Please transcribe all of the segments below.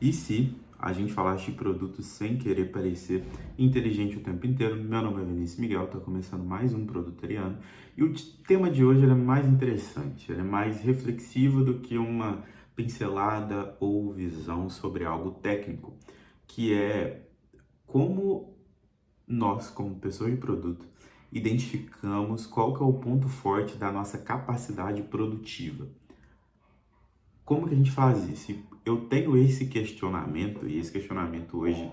E se a gente falasse de produtos sem querer parecer inteligente o tempo inteiro? Meu nome é Vinícius Miguel, está começando mais um Produtoriano. E o tema de hoje ele é mais interessante, ele é mais reflexivo do que uma pincelada ou visão sobre algo técnico, que é como nós, como pessoas de produto, identificamos qual que é o ponto forte da nossa capacidade produtiva. Como que a gente faz isso? Eu tenho esse questionamento, e esse questionamento hoje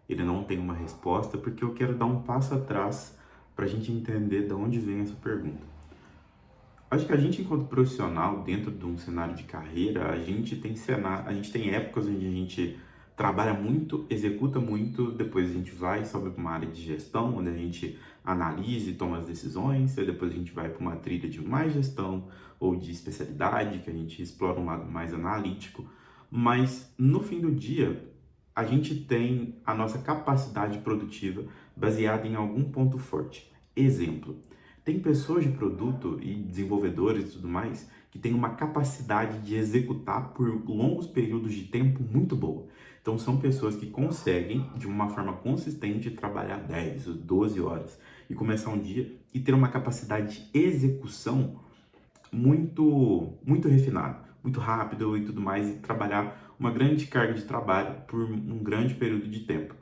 ele não tem uma resposta, porque eu quero dar um passo atrás para a gente entender de onde vem essa pergunta. Acho que a gente, enquanto profissional, dentro de um cenário de carreira, a gente tem épocas onde a gente trabalha muito, executa muito, depois a gente vai e sobe para uma área de gestão, onde a gente analisa e toma as decisões, e depois a gente vai para uma trilha de mais gestão ou de especialidade, que a gente explora um lado mais analítico, mas no fim do dia, a gente tem a nossa capacidade produtiva baseada em algum ponto forte. Exemplo, tem pessoas de produto e desenvolvedores e tudo mais que têm uma capacidade de executar por longos períodos de tempo muito boa. Então são pessoas que conseguem, de uma forma consistente, trabalhar 10, 12 horas e começar um dia e ter uma capacidade de execução muito refinada, muito rápido e tudo mais, e trabalhar uma grande carga de trabalho por um grande período de tempo.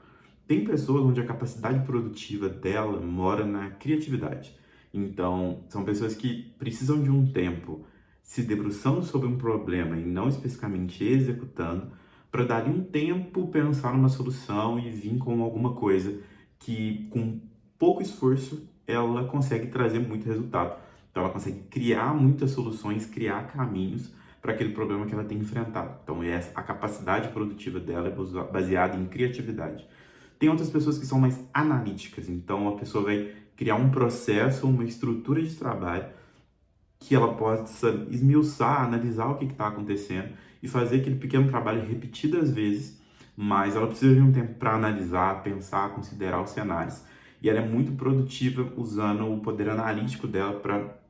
Tem pessoas onde a capacidade produtiva dela mora na criatividade. Então, são pessoas que precisam de um tempo se debruçando sobre um problema e não especificamente executando, para dali um tempo pensar numa solução e vir com alguma coisa que, com pouco esforço, ela consegue trazer muito resultado. Então, ela consegue criar muitas soluções, criar caminhos para aquele problema que ela tem enfrentado. Então, a capacidade produtiva dela é baseada em criatividade. Tem outras pessoas que são mais analíticas, então a pessoa vai criar um processo, uma estrutura de trabalho que ela possa esmiuçar, analisar o que está acontecendo e fazer aquele pequeno trabalho repetidas vezes, mas ela precisa de um tempo para analisar, pensar, considerar os cenários. E ela é muito produtiva usando o poder analítico dela para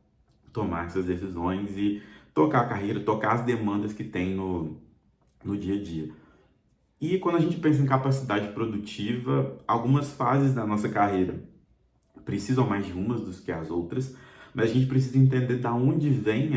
tomar essas decisões e tocar a carreira, tocar as demandas que tem no dia a dia. E quando a gente pensa em capacidade produtiva, algumas fases da nossa carreira precisam mais de umas do que as outras, mas a gente precisa entender da onde vem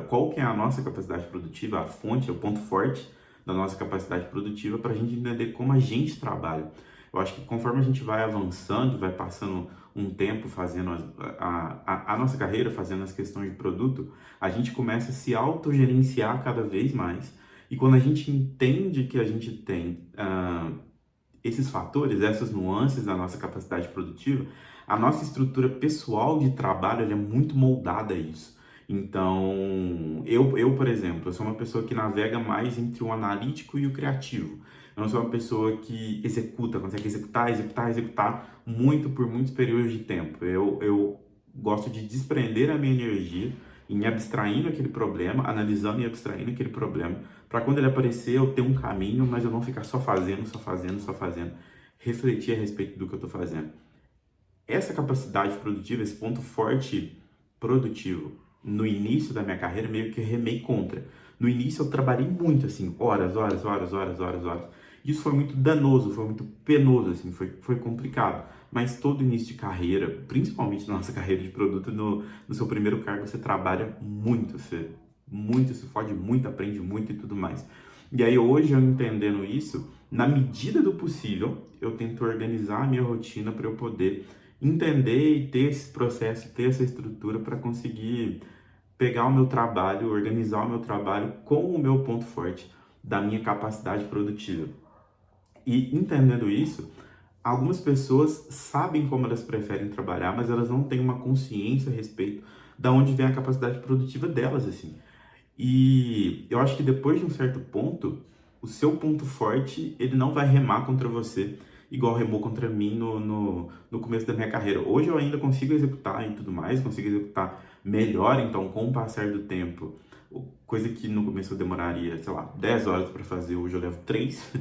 qual que é a nossa capacidade produtiva, a fonte, o ponto forte da nossa capacidade produtiva, para a gente entender como a gente trabalha. Eu acho que conforme a gente vai avançando, vai passando um tempo fazendo a nossa carreira, fazendo as questões de produto, a gente começa a se autogerenciar cada vez mais. E quando a gente entende que a gente tem esses fatores, essas nuances da nossa capacidade produtiva, a nossa estrutura pessoal de trabalho ela é muito moldada a isso. Então, por exemplo, eu sou uma pessoa que navega mais entre o analítico e o criativo. Eu não sou uma pessoa que consegue executar muito por muitos períodos de tempo. Eu gosto de desprender a minha energia em abstraindo aquele problema, analisando e abstraindo aquele problema, para quando ele aparecer eu ter um caminho, mas eu não ficar só fazendo, refletir a respeito do que eu estou fazendo. Essa capacidade produtiva, esse ponto forte produtivo, no início da minha carreira, meio que remei contra. No início eu trabalhei muito, assim, horas. Isso foi muito danoso, foi muito penoso, assim, foi complicado. Mas todo início de carreira, principalmente na nossa carreira de produto, no seu primeiro cargo, você trabalha muito, se fode muito, aprende muito e tudo mais. E aí hoje, eu entendendo isso, na medida do possível, eu tento organizar a minha rotina para eu poder entender e ter esse processo, ter essa estrutura para conseguir pegar o meu trabalho, organizar o meu trabalho com o meu ponto forte da minha capacidade produtiva. E entendendo isso, algumas pessoas sabem como elas preferem trabalhar, mas elas não têm uma consciência a respeito da onde vem a capacidade produtiva delas, assim. E eu acho que depois de um certo ponto, o seu ponto forte, ele não vai remar contra você, igual remou contra mim no começo da minha carreira. Hoje eu ainda consigo executar e tudo mais, consigo executar melhor, então com o passar do tempo, coisa que no começo eu demoraria, sei lá, 10 horas para fazer, hoje eu levo 3,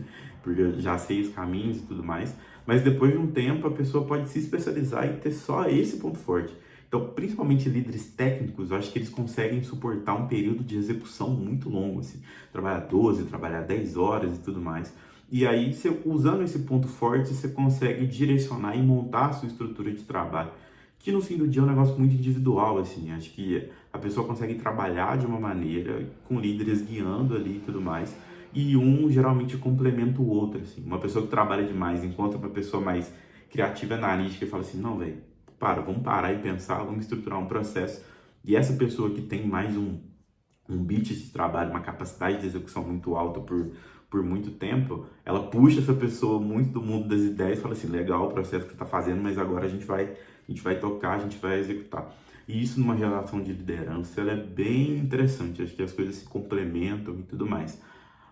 porque eu já sei os caminhos e tudo mais. Mas depois de um tempo, a pessoa pode se especializar e ter só esse ponto forte. Então, principalmente líderes técnicos, eu acho que eles conseguem suportar um período de execução muito longo, assim, trabalhar 12, trabalhar 10 horas e tudo mais. E aí, você, usando esse ponto forte, você consegue direcionar e montar a sua estrutura de trabalho, que no fim do dia é um negócio muito individual, assim, acho que a pessoa consegue trabalhar de uma maneira, com líderes guiando ali e tudo mais, e um geralmente complementa o outro, assim. Uma pessoa que trabalha demais encontra uma pessoa mais criativa, analítica e fala assim, não, velho, vamos parar e pensar, vamos estruturar um processo. E essa pessoa que tem mais um beat de trabalho, uma capacidade de execução muito alta por muito tempo, ela puxa essa pessoa muito do mundo das ideias e fala assim, legal o processo que você está fazendo, mas agora a gente vai tocar, a gente vai executar. E isso numa relação de liderança, ela é bem interessante, acho que as coisas se complementam e tudo mais.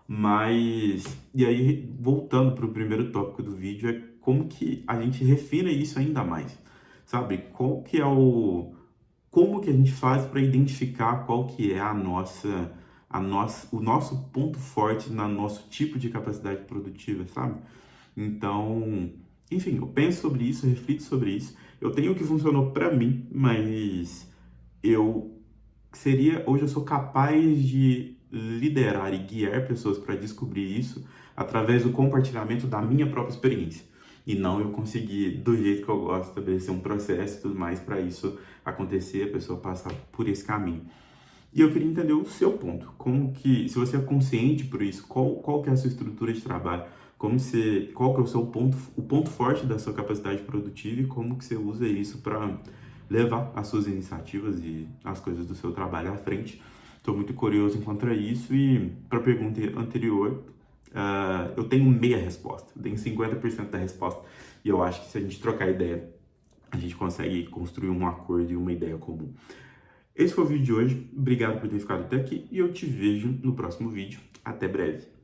Mas, e aí, voltando para o primeiro tópico do vídeo, é como que a gente refina isso ainda mais, sabe? Qual que é como que a gente faz para identificar qual que é o nosso ponto forte no nosso tipo de capacidade produtiva, sabe? Então, enfim, eu penso sobre isso, eu reflito sobre isso. Eu tenho o que funcionou para mim, mas eu hoje eu sou capaz de liderar e guiar pessoas para descobrir isso através do compartilhamento da minha própria experiência. E não eu conseguir, do jeito que eu gosto, estabelecer um processo e tudo mais para isso acontecer, a pessoa passar por esse caminho. E eu queria entender o seu ponto, como que, se você é consciente por isso, qual que é a sua estrutura de trabalho, qual que é o ponto forte da sua capacidade produtiva e como que você usa isso para levar as suas iniciativas e as coisas do seu trabalho à frente. Estou muito curioso enquanto a isso e para a pergunta anterior, eu tenho meia resposta, eu tenho 50% da resposta e eu acho que se a gente trocar ideia, a gente consegue construir um acordo e uma ideia comum. Esse foi o vídeo de hoje, obrigado por ter ficado até aqui e eu te vejo no próximo vídeo. Até breve.